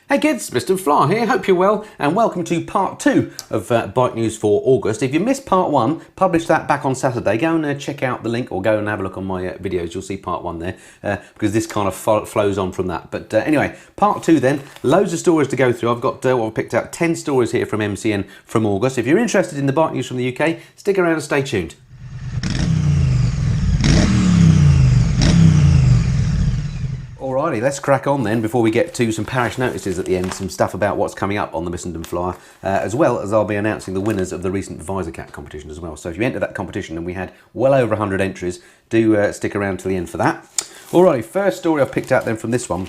Hey kids, Mr. Fly here, hope you're well and welcome to part 2 of Bike News for August. If you missed part 1, published that back on Saturday, go and check out the link or go and have a look on my videos, you'll see part 1 there because this kind of flows on from that. But anyway, part 2 then, loads of stories to go through. I've got what I've picked out 10 stories here from MCN from August. If you're interested in the bike news from the UK, stick around and stay tuned. Alrighty, let's crack on then before we get to some parish notices at the end, some stuff about what's coming up on the Missenden Flyer, as well as I'll be announcing the winners of the recent Visorcat competition as well. So if you entered that competition, and we had well over 100 entries, do stick around to the end for that. Alrighty, first story I've picked out then from this one.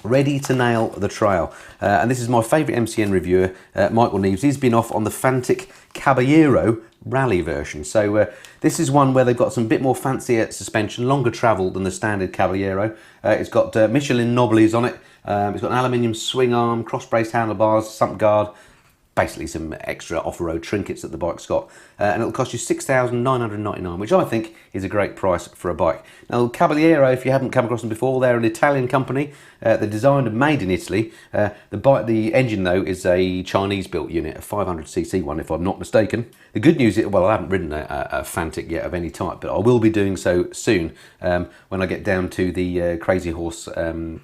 Ready to nail the trail. And this is my favourite MCN reviewer, Michael Neves. He's been off on the Fantic Caballero rally version. So this is one where they've got some bit more fancier suspension, longer travel than the standard Caballero. It's got Michelin knobblies on it. It's got an aluminium swing arm, cross-braced handlebars, sump guard, basically some extra off-road trinkets that the bike's got. And it'll cost you $6,999, which I think is a great price for a bike. Now, Caballero, if you haven't come across them before, they're an Italian company. They're designed and made in Italy. The engine, though, is a Chinese-built unit, a 500cc one, if I'm not mistaken. The good news is, well, I haven't ridden a Fantic yet of any type, but I will be doing so soon when I get down to the Crazy Horse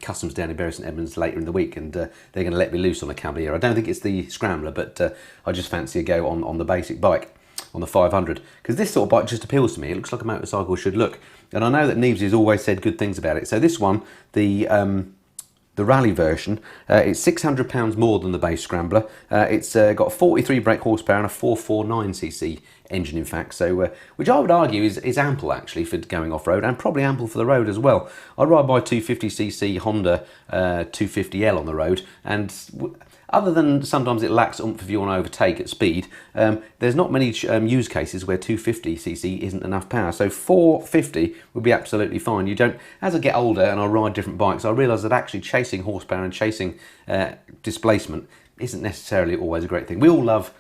Customs down in Bury St Edmunds later in the week, and they're going to let me loose on a Caballero. I don't think it's the Scrambler, but I just fancy a go on the basic bike, on the 500, because this sort of bike just appeals to me. It looks like a motorcycle should look, and I know that Neves has always said good things about it. So this one, the rally version, it's £600 more than the base Scrambler. It's got 43 brake horsepower and a 449cc engine, in fact, so which I would argue is ample actually for going off-road, and probably ample for the road as well. I ride my 250cc Honda 250L on the road, and other than sometimes it lacks oomph if you want to overtake at speed, there's not many use cases where 250cc isn't enough power. So 450 would be absolutely fine. You don't, as I get older and I ride different bikes, I realise that actually chasing horsepower and chasing displacement isn't necessarily always a great thing. We all love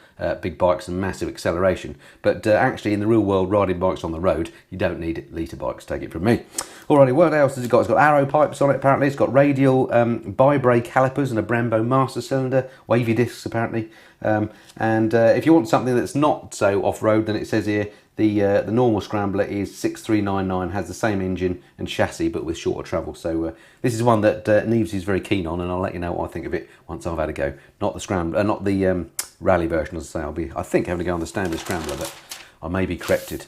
big bikes and massive acceleration, but actually in the real world, riding bikes on the road, you don't need litre bikes, take it from me. Alrighty, what else has it got? It's got arrow pipes on it apparently, it's got radial bi-brake calipers and a Brembo master cylinder, wavy discs apparently, and if you want something that's not so off-road, then it says here the normal Scrambler is 6399, has the same engine and chassis but with shorter travel. So this is one that Neves is very keen on, and I'll let you know what I think of it once I've had a go. Not the Scrambler, not the rally version, as I say. I think having to go on the standard Scrambler, but I may be corrected.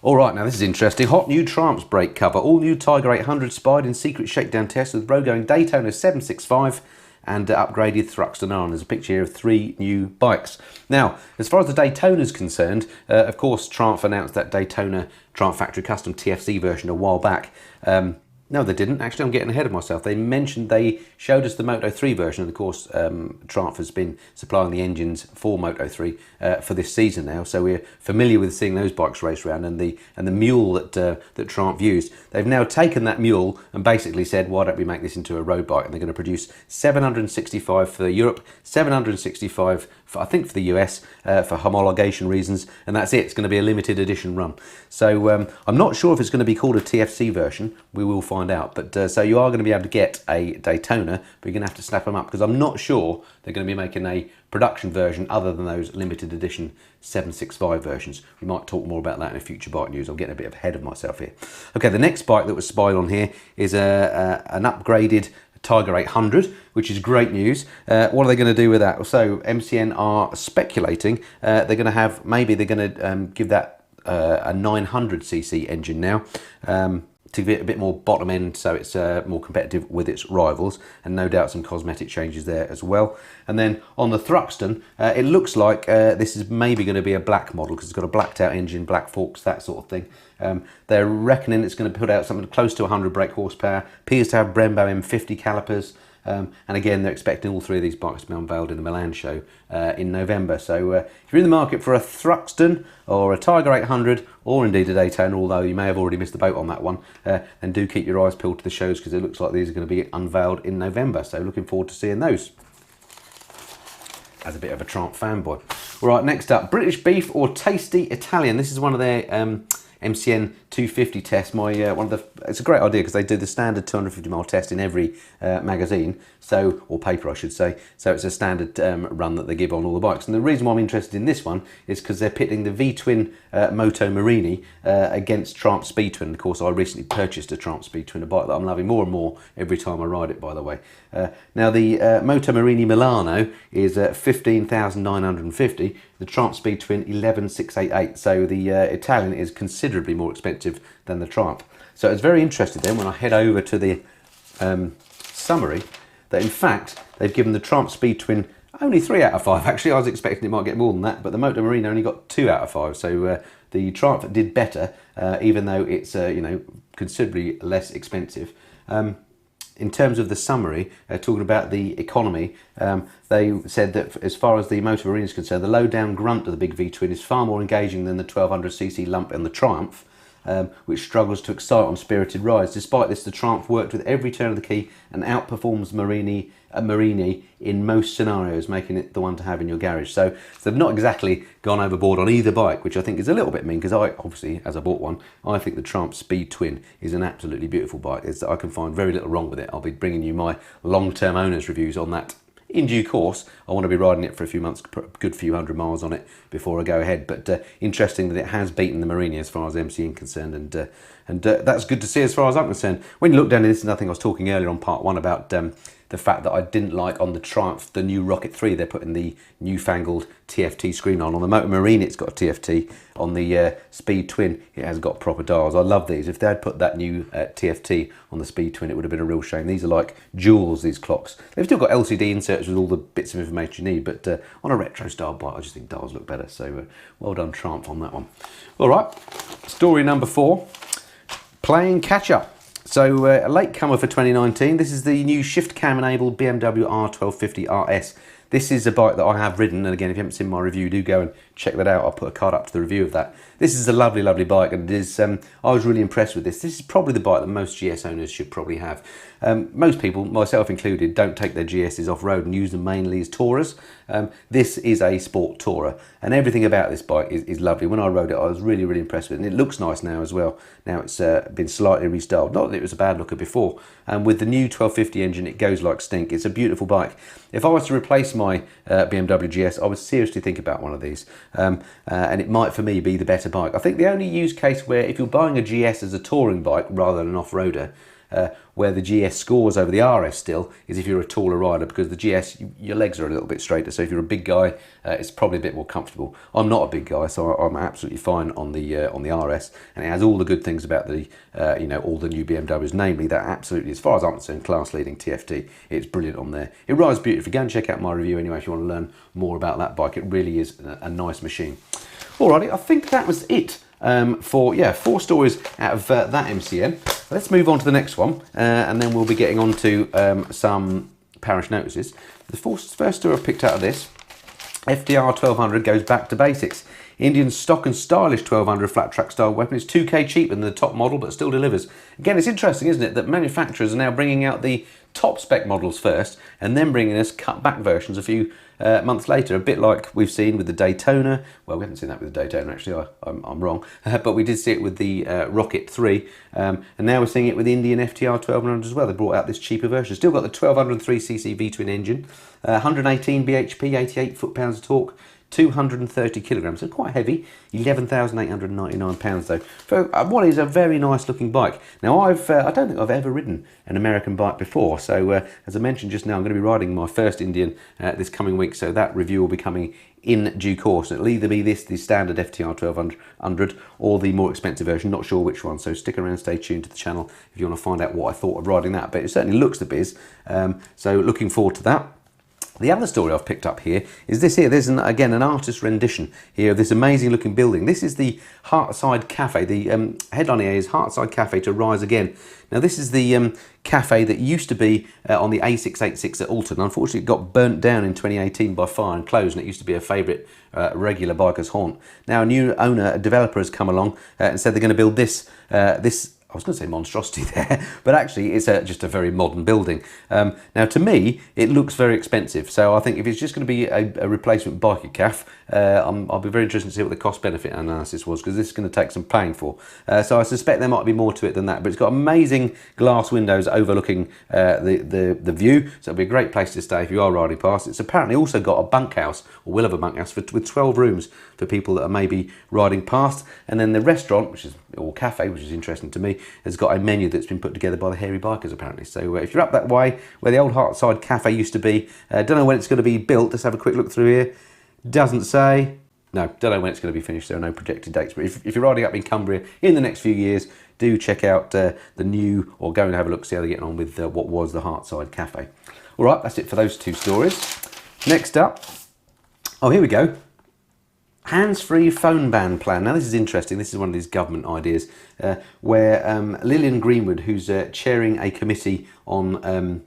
All right, now this is interesting. Hot new Triumph's brake cover. All new Tiger 800 spied in secret shakedown tests with road-going Daytona 765 and upgraded Thruxton R. And there's a picture here of 3 new bikes. Now, as far as the Daytona is concerned, of course, Triumph announced that Daytona Triumph Factory Custom TFC version a while back. No, they didn't. Actually, I'm getting ahead of myself. They showed us the Moto 3 version, and of course, Triumph has been supplying the engines for Moto 3 for this season now, so we're familiar with seeing those bikes race around, and the mule that Triumph used. They've now taken that mule and basically said, why don't we make this into a road bike? And they're going to produce 765 for Europe, 765 for, I think, for the US, for homologation reasons, and that's it. It's going to be a limited edition run. So I'm not sure if it's going to be called a TFC version. We will find out. But so you are going to be able to get a Daytona, but you're going to have to snap them up, because I'm not sure they're going to be making a production version other than those limited edition 765 versions. We might talk more about that in a future bike news. I'm getting a bit ahead of myself here. Okay, the next bike that was spied on here is an upgraded Tiger 800, which is great news. What are they going to do with that? So MCN are speculating they're going to have, maybe they're going to give that a 900cc engine now, to get a bit more bottom end, so it's more competitive with its rivals, and no doubt some cosmetic changes there as well. And then on the Thruxton, it looks like this is maybe going to be a black model, because it's got a blacked out engine, black forks, that sort of thing. They're reckoning it's going to put out something close to 100 brake horsepower, appears to have Brembo M50 calipers, and again, they're expecting all 3 of these bikes to be unveiled in the Milan show in November. So if you're in the market for a Thruxton or a Tiger 800, or indeed a Daytona, although you may have already missed the boat on that one, then do keep your eyes peeled to the shows, because it looks like these are going to be unveiled in November. So looking forward to seeing those, as a bit of a Triumph fanboy. All right, next up, British beef or tasty Italian. This is one of their MCN 250 test. It's a great idea because they do the standard 250 mile test in every magazine, or paper I should say. So it's a standard run that they give on all the bikes. And the reason why I'm interested in this one is because they're pitting the V-twin Moto Morini against Triumph Speed Twin. Of course, I recently purchased a Triumph Speed Twin, a bike that I'm loving more and more every time I ride it, by the way. Now the Moto Morini Milano is 15,950. The Triumph Speed Twin 11,688. So the Italian is considerably more expensive than the Triumph. So it's very interesting then when I head over to the summary that in fact they've given the Triumph Speed Twin only 3 out of 5. Actually, I was expecting it might get more than that, but the Moto Morini only got 2 out of 5. So the Triumph did better, even though it's considerably less expensive. In terms of the summary, talking about the economy, they said that as far as the Moto Morini is concerned, the low-down grunt of the big V-twin is far more engaging than the 1200cc lump in the Triumph, which struggles to excite on spirited rides. Despite this, the Triumph worked with every turn of the key and outperforms Morini in most scenarios, making it the one to have in your garage. So they've not exactly gone overboard on either bike, which I think is a little bit mean, because I obviously, as I bought one, I think the Triumph Speed Twin is an absolutely beautiful bike. I can find very little wrong with it. I'll be bringing you my long-term owner's reviews on that in due course. I want to be riding it for a few months, a good few hundred miles on it before I go ahead. But interesting that it has beaten the Morini as far as MCN concerned, and that's good to see as far as I'm concerned. When you look down at this, and I think I was talking earlier on part 1 about the fact that I didn't like on the Triumph, the new Rocket 3, they're putting the newfangled TFT screen on. On the Moto Morini, it's got a TFT. On the Speed Twin, it has got proper dials. I love these. If they had put that new TFT on the Speed Twin, it would have been a real shame. These are like jewels, these clocks. They've still got LCD inserts with all the bits of information you need, but on a retro style bike, I just think dials look better. So well done, Triumph, on that one. All right, story number 4, playing catch up. So a latecomer for 2019, this is the new shift cam enabled BMW R1250RS. This is a bike that I have ridden, and again, if you haven't seen my review, do go and check that out. I'll put a card up to the review of that. This is a lovely, lovely bike, and it is, I was really impressed with this. This is probably the bike that most GS owners should probably have. Most people, myself included, don't take their GSs off-road and use them mainly as tourers. This is a sport tourer, and everything about this bike is lovely. When I rode it, I was really, really impressed with it, and it looks nice now as well. Now it's been slightly restyled. Not that it was a bad looker before. And with the new 1250 engine, it goes like stink. It's a beautiful bike. If I was to replace my BMW GS, I would seriously think about one of these. And it might, for me, be the better bike. I think the only use case where if you're buying a GS as a touring bike rather than an off-roader, where the GS scores over the RS still, is if you're a taller rider, because the GS, your legs are a little bit straighter. So if you're a big guy, it's probably a bit more comfortable. I'm not a big guy, so I'm absolutely fine on the RS, and it has all the good things about the all the new BMWs, namely that absolutely, as far as I'm concerned, class-leading TFT. It's brilliant on there. It rides beautifully. Go and check out my review anyway if you want to learn more about that bike. It really is a nice machine. Alrighty, I think that was it. For 4 stories out of that MCN. Let's move on to the next one, and then we'll be getting on to some Parish Notices. The first story I've picked out of this, FTR1200 goes back to basics. Indian's stock and stylish 1200 flat track style weapon is 2k cheaper than the top model, but still delivers. Again, it's interesting, isn't it, that manufacturers are now bringing out the top spec models first and then bringing us cut back versions a few months later, a bit like we've seen with the Daytona. Well, we haven't seen that with the Daytona, actually, I'm wrong, but we did see it with the Rocket 3, and now we're seeing it with the Indian FTR1200 as well. They brought out this cheaper version. Still got the 1203cc V-twin engine, 118 bhp, 88 foot-pounds of torque, 230 kilograms, so quite heavy. 11,899 pounds though, for what is a very nice looking bike. Now I don't think I've ever ridden an American bike before, so as I mentioned just now, I'm going to be riding my first Indian this coming week, so that review will be coming in due course. It'll either be the standard FTR1200 or the more expensive version, not sure which one, so stick around, stay tuned to the channel if you want to find out what I thought of riding that, but it certainly looks the biz, so looking forward to that. The other story I've picked up here is this here. There's, again, an artist rendition here of this amazing looking building. This is the Hartside Cafe. The headline here is Hartside Cafe to rise again. Now this is the cafe that used to be on the A686 at Alton. Unfortunately, it got burnt down in 2018 by fire and closed, and it used to be a favourite regular biker's haunt. Now a new owner, a developer, has come along and said they're going to build this was going to say monstrosity there, but actually it's just a very modern building. Now to me, it looks very expensive. So I think if it's just going to be a replacement biker cafe, I'll be very interested to see what the cost-benefit analysis was, because this is going to take some paying for. So I suspect there might be more to it than that, but it's got amazing glass windows overlooking the view, so it'll be a great place to stay if you are riding past. It's apparently also got a bunkhouse, or will have a bunkhouse, with 12 rooms for people that are maybe riding past. And then the restaurant, or cafe, which is interesting to me, has got a menu that's been put together by the hairy bikers apparently. So if you're up that way, where the old Hartside Cafe used to be, don't know when it's going to be built. Let's have a quick look through here. Doesn't say. No, don't know when it's going to be finished. There are no projected dates. But if you're riding up in Cumbria in the next few years, do check out the new, or go and have a look, see how they're getting on with what was the Hartside Cafe. All right, that's it for those two stories. Next up, oh, here we go. Hands-free phone ban plan. Now this is interesting. This is one of these government ideas where Lillian Greenwood, who's chairing a committee on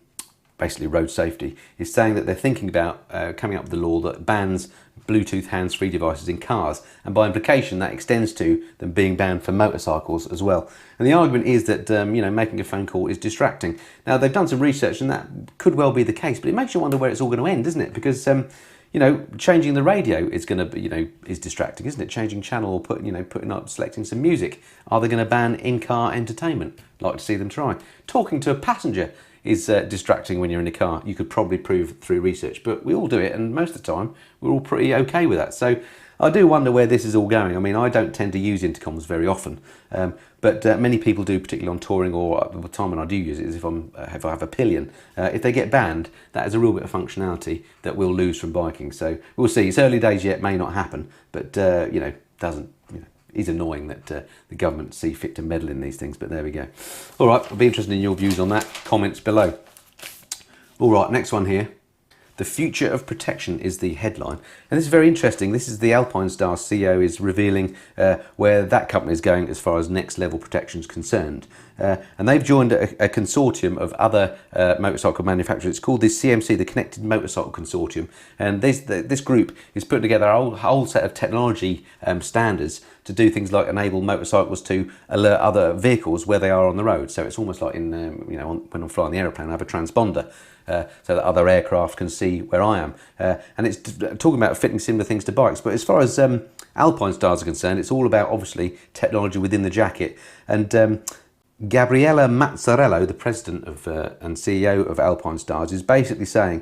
basically road safety, is saying that they're thinking about coming up with a law that bans Bluetooth hands-free devices in cars, and by implication that extends to them being banned for motorcycles as well. And the argument is that you know, making a phone call is distracting. Now they've done some research and that could well be the case, but it makes you wonder where it's all going to end, doesn't it? Because you know, changing the radio is going to be, you know, is distracting, isn't it? Changing channel, or putting up, selecting some music. Are they going to ban in-car entertainment? Like to see them try. Talking to a passenger is distracting when you're in a car. You could probably prove through research, but we all do it, and most of the time we're all pretty okay with that. So I do wonder where this is all going. I mean, I don't tend to use intercoms very often, but many people do, particularly on touring, or the time when I do use it is if I have a pillion. If they get banned, that is a real bit of functionality that we'll lose from biking. So we'll see. It's early days yet, may not happen, but you know, is annoying that the government see fit to meddle in these things, but there we go. All right, I'll be interested in your views on that. Comments below. All right, next one here. The future of protection is the headline. And this is very interesting. This is the Alpinestars CEO is revealing where that company is going as far as next level protection is concerned. And they've joined a consortium of other motorcycle manufacturers. It's called the CMC, the Connected Motorcycle Consortium. And this group is putting together a whole set of technology standards to do things like enable motorcycles to alert other vehicles where they are on the road. So it's almost like in, you know, when I'm flying the aeroplane, I have a transponder. So that other aircraft can see where I am. And it's talking about fitting similar things to bikes. But as far as Alpinestars are concerned, it's all about, obviously, technology within the jacket. And Gabriella Mazzarello, the president of and CEO of Alpinestars, is basically saying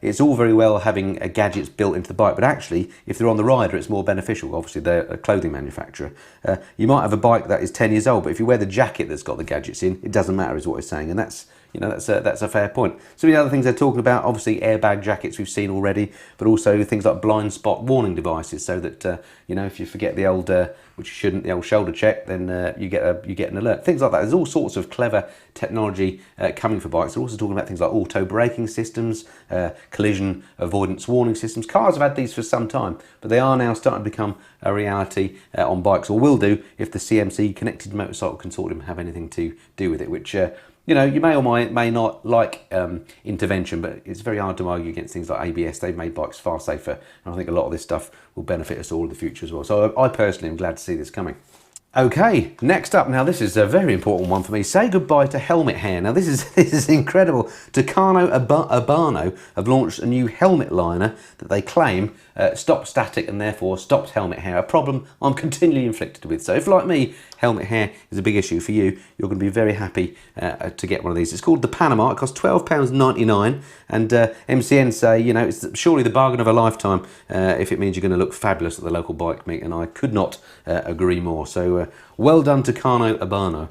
it's all very well having gadgets built into the bike, but actually, if they're on the rider, it's more beneficial. Obviously, they're a clothing manufacturer. You might have a bike that is 10 years old, but if you wear the jacket that's got the gadgets in, it doesn't matter, is what he's saying. And that's, you know, that's a fair point. Some of the other things they're talking about, obviously airbag jackets we've seen already, but also things like blind spot warning devices, so that you know, if you forget the old, which you shouldn't, the old shoulder check, then you get an alert. Things like that. There's all sorts of clever technology coming for bikes. They're also talking about things like auto braking systems, collision avoidance warning systems. Cars have had these for some time, but they are now starting to become a reality on bikes, or will do if the CMC Connected Motorcycle Consortium have anything to do with it, which you know, you may or may not like intervention, but it's very hard to argue against things like ABS. They've made bikes far safer, and I think a lot of this stuff will benefit us all in the future as well. So I personally am glad to see this coming. Okay, next up, now this is a very important one for me. Say goodbye to helmet hair. Now this is incredible. Tucano Urbano have launched a new helmet liner that they claim stopped static and therefore stopped helmet hair, a problem I'm continually inflicted with. So if, like me, helmet hair is a big issue for you, you're going to be very happy to get one of these. It's called the Panama. It costs £12.99, and MCN say, you know, it's surely the bargain of a lifetime if it means you're going to look fabulous at the local bike meet, and I could not agree more. So well done to Tucano Urbano.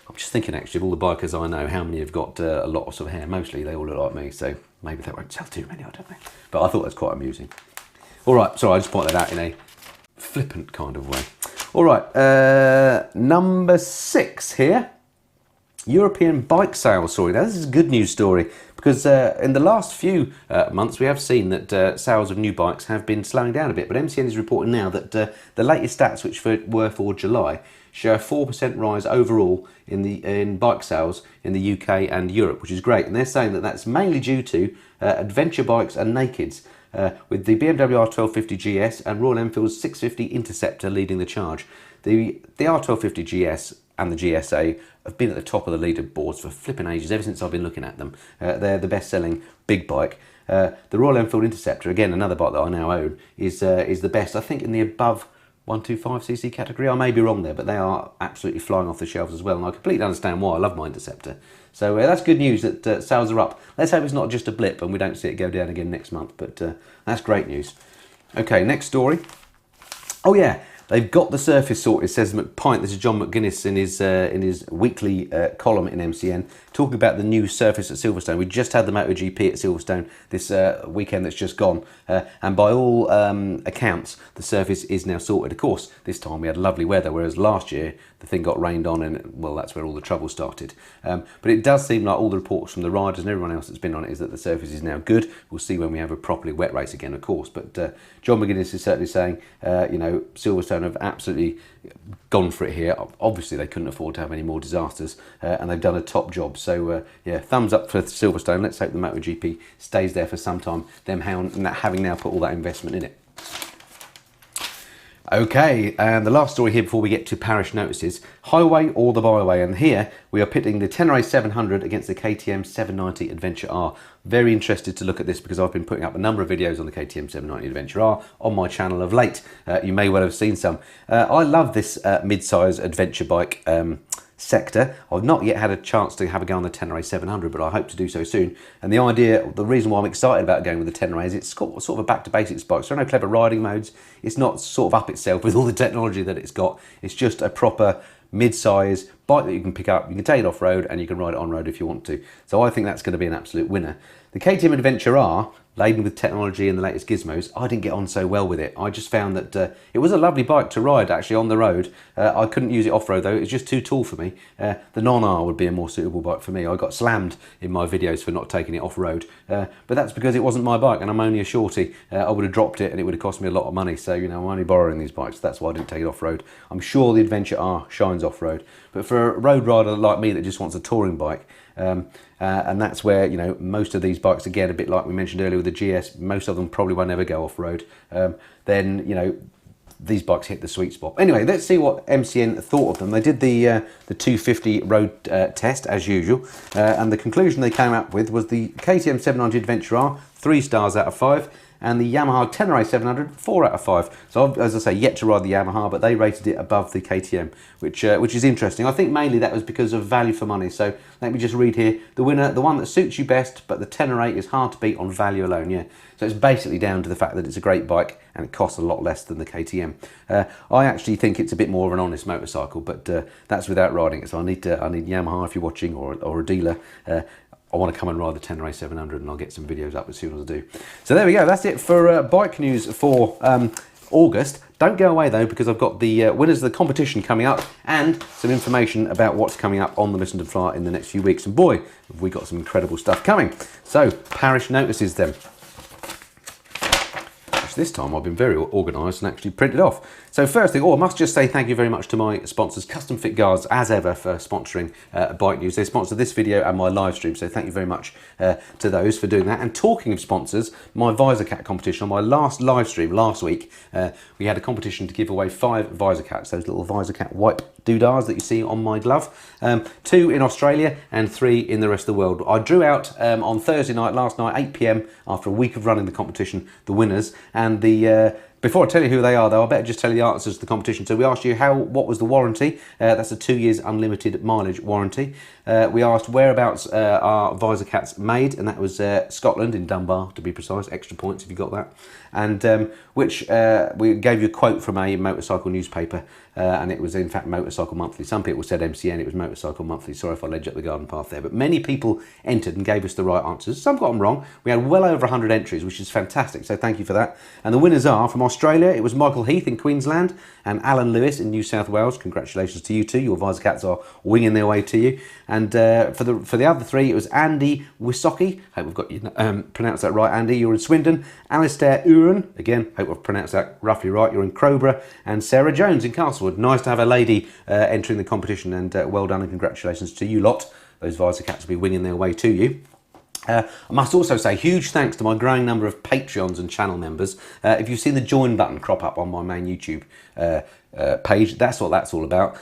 I'm just thinking, actually, of all the bikers I know, how many have got a lot of hair? Mostly they all look like me, so maybe they won't sell too many, I don't know. But I thought that's quite amusing. All right, sorry, I just pointed that out in a flippant kind of way. All right, number 6 here. European bike sales story. Now this is a good news story, because in the last few months we have seen that sales of new bikes have been slowing down a bit, but MCN is reporting now that the latest stats, which were for July, show a 4% rise overall in bike sales in the UK and Europe, which is great. And they're saying that that's mainly due to adventure bikes and nakeds, with the BMW R1250 GS and Royal Enfield's 650 Interceptor leading the charge. The R1250 GS and the GSA have been at the top of the leaderboards for flipping ages, ever since I've been looking at them. They're the best-selling big bike. The Royal Enfield Interceptor, again, another bike that I now own, is the best, I think, in the above 125cc category. I may be wrong there, but they are absolutely flying off the shelves as well, and I completely understand why. I love my Interceptor. So that's good news that sales are up. Let's hope it's not just a blip and we don't see it go down again next month, but that's great news. Okay, next story. Oh yeah, they've got the surface sorted, says McPint. This is John McGuinness in his weekly column in MCN, talking about the new surface at Silverstone. We just had the MotoGP at Silverstone this weekend that's just gone, and by all accounts, the surface is now sorted. Of course, this time we had lovely weather, whereas last year the thing got rained on, and well, that's where all the trouble started. But it does seem like all the reports from the riders and everyone else that's been on it is that the surface is now good. We'll see when we have a properly wet race again, of course. But John McGuinness is certainly saying, you know, Silverstone have absolutely gone for it here. Obviously, they couldn't afford to have any more disasters, and they've done a top job. So, yeah, thumbs up for Silverstone. Let's hope the MotoGP stays there for some time, them having now put all that investment in it. Okay, and the last story here before we get to Parish Notices, highway or the byway, and here we are pitting the Ténéré 700 against the KTM 790 Adventure R. Very interested to look at this because I've been putting up a number of videos on the KTM 790 Adventure R on my channel of late. You may well have seen some. I love this mid-size adventure bike sector. I've not yet had a chance to have a go on the Ténéré 700, but I hope to do so soon. And the idea, the reason why I'm excited about going with the Ténéré is it's got sort of a back to basics bike. So no clever riding modes. It's not sort of up itself with all the technology that it's got. It's just a proper mid-size bike that you can pick up. You can take it off-road and you can ride it on-road if you want to. So I think that's going to be an absolute winner. The KTM Adventure R, laden with technology and the latest gizmos, I didn't get on so well with it. I just found that it was a lovely bike to ride actually on the road. I couldn't use it off-road though, it's just too tall for me. The non-R would be a more suitable bike for me. I got slammed in my videos for not taking it off-road, but that's because it wasn't my bike and I'm only a shorty. I would have dropped it and it would have cost me a lot of money, so you know, I'm only borrowing these bikes, that's why I didn't take it off-road. I'm sure the Adventure R shines off-road, but for a road rider like me that just wants a touring bike, and that's where, you know, most of these bikes, again, a bit like we mentioned earlier with the GS, most of them probably won't ever go off-road. Then, you know, these bikes hit the sweet spot. Anyway, let's see what MCN thought of them. They did the 250 road test, as usual, and the conclusion they came up with was the KTM 790 Adventure R, 3 stars out of 5, and the Yamaha Tenere 700, 4 out of 5. So I've, as I say, yet to ride the Yamaha, but they rated it above the KTM, which is interesting. I think mainly that was because of value for money. So let me just read here. The winner, the one that suits you best, but the Tenere is hard to beat on value alone, yeah. So it's basically down to the fact that it's a great bike and it costs a lot less than the KTM. I actually think it's a bit more of an honest motorcycle, but that's without riding it. So I need Yamaha, if you're watching, or a dealer. I want to come and ride the Tenere 700 and I'll get some videos up as soon as I do. So there we go, that's it for bike news for August. Don't go away though, because I've got the winners of the competition coming up and some information about what's coming up on the Missenden Flyer in the next few weeks. And boy, have we got some incredible stuff coming. So, Parish Notices then. This time I've been very organised and actually printed off. So first thing, I must just say thank you very much to my sponsors, Custom Fit Guards, as ever, for sponsoring bike news. They sponsored this video and my live stream, so thank you very much to those for doing that. And talking of sponsors, my Visorcat competition, on my last live stream last week, we had a competition to give away 5 Visorcats, those little Visorcat wipe doodahs that you see on my glove. 2 in Australia and 3 in the rest of the world. I drew out on Thursday night, last night, 8 PM, after a week of running the competition, the winners. And the before I tell you who they are though, I better just tell you the answers to the competition. So we asked you what was the warranty. That's a 2 years unlimited mileage warranty. We asked whereabouts are Visorcats made, and that was Scotland, in Dunbar to be precise. Extra points if you got that. And which we gave you a quote from a motorcycle newspaper, and it was in fact Motorcycle Monthly. Some people said MCN, it was Motorcycle Monthly. Sorry if I led you up the garden path there, but many people entered and gave us the right answers. Some got them wrong. We had well over 100 entries, which is fantastic, so thank you for that. And the winners are, from Australia, it was Michael Heath in Queensland and Alan Lewis in New South Wales. Congratulations to you two. Your Visorcats are winging their way to you. And for the other 3, it was Andy Wisocki. Hope we've got you pronounced that right, Andy. You're in Swindon. Alistair Uren, again, hope I've pronounced that roughly right. You're in Crowborough. And Sarah Jones in Castlewood. Nice to have a lady entering the competition, and well done and congratulations to you lot. Those Visorcats will be winging their way to you. I must also say huge thanks to my growing number of Patreons and channel members. If you've seen the join button crop up on my main YouTube page. That's what that's all about.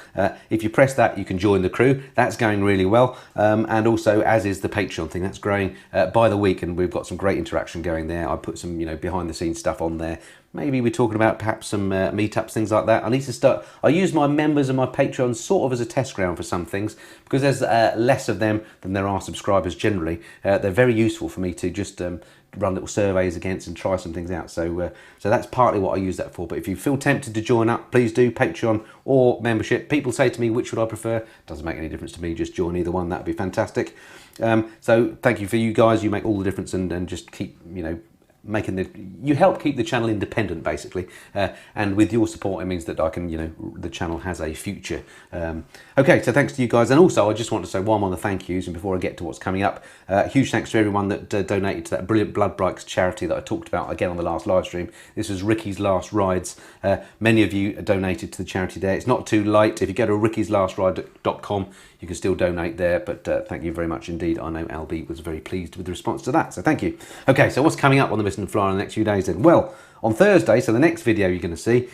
If you press that, you can join the crew. That's going really well, and also as is the Patreon thing. That's growing by the week, and we've got some great interaction going there. I put some behind the scenes stuff on there. Maybe we're talking about perhaps some meetups, things like that. I need to start. I use my members and my Patreons sort of as a test ground for some things, because there's less of them than there are subscribers generally. They're very useful for me to just run little surveys against and try some things out. So that's partly what I use that for. But if you feel tempted to join up, please do, Patreon or membership. People say to me, which would I prefer? Doesn't make any difference to me. Just join either one. That'd be fantastic. So thank you for you guys. You make all the difference, and just keep you help keep the channel independent, basically, and with your support it means that I can, the channel has a future. Okay, so thanks to you guys, and also I just want to say, while I'm on the thank yous and before I get to what's coming up, huge thanks to everyone that donated to that brilliant Blood Bikes charity that I talked about again on the last live stream. This was Ricky's Last Rides. Many of you donated to the charity there. It's not too late. If you go to rickyslastride.com, you can still donate there, but thank you very much indeed. I know Albie was very pleased with the response to that, so thank you. Okay, so what's coming up on the Mr. Flyer in the next few days then? Well, on Thursday, so the next video you're going to see,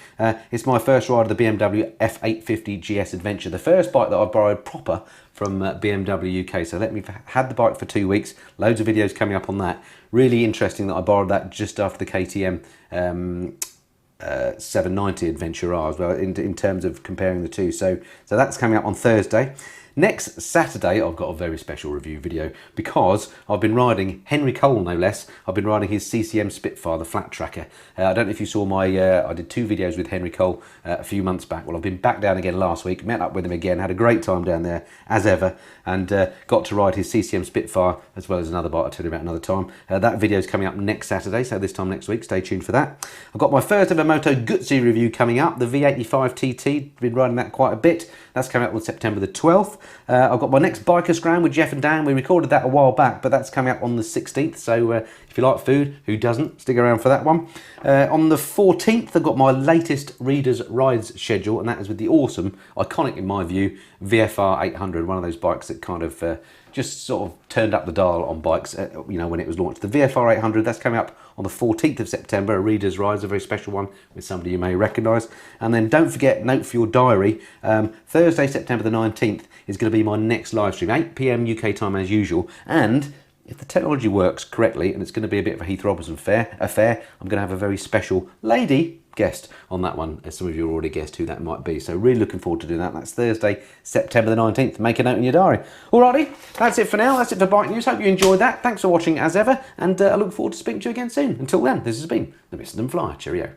it's my first ride of the BMW F850 GS Adventure, the first bike that I borrowed proper from BMW UK. So we've had the bike for 2 weeks, loads of videos coming up on that. Really interesting that I borrowed that just after the KTM 790 Adventure R as well, in terms of comparing the two. So that's coming up on Thursday. Next Saturday, I've got a very special review video, because I've been riding Henry Cole, no less. I've been riding his CCM Spitfire, the flat tracker. I don't know if you saw my, I did 2 videos with Henry Cole a few months back. Well, I've been back down again last week, met up with him again, had a great time down there, as ever, and got to ride his CCM Spitfire, as well as another bike I'll tell you about another time. That video is coming up next Saturday, so this time next week, stay tuned for that. I've got my first ever Moto Guzzi review coming up, the V85 TT, been riding that quite a bit. That's coming up on September the 12th. I've got my next Biker Scram with Jeff and Dan. We recorded that a while back, but that's coming up on the 16th. So if you like food, who doesn't? Stick around for that one. On the 14th, I've got my latest Reader's Rides schedule, and that is with the awesome, iconic in my view, VFR 800, one of those bikes that kind of just sort of turned up the dial on bikes, when it was launched. The VFR 800, that's coming up on the 14th of September, a Reader's Rides, a very special one with somebody you may recognise. And then don't forget, note for your diary, Thursday, September the 19th is going to be my next live stream, 8 PM UK time as usual. And if the technology works correctly, and it's going to be a bit of a Heath Robinson affair, I'm going to have a very special lady guest on that one, as some of you have already guessed who that might be. So really looking forward to doing that. That's Thursday, September the 19th. Make a note in your diary. Alrighty, that's it for now. That's it for Bike News. Hope you enjoyed that. Thanks for watching as ever, and I look forward to speaking to you again soon. Until then, this has been the Mr. Flyer. Cheerio.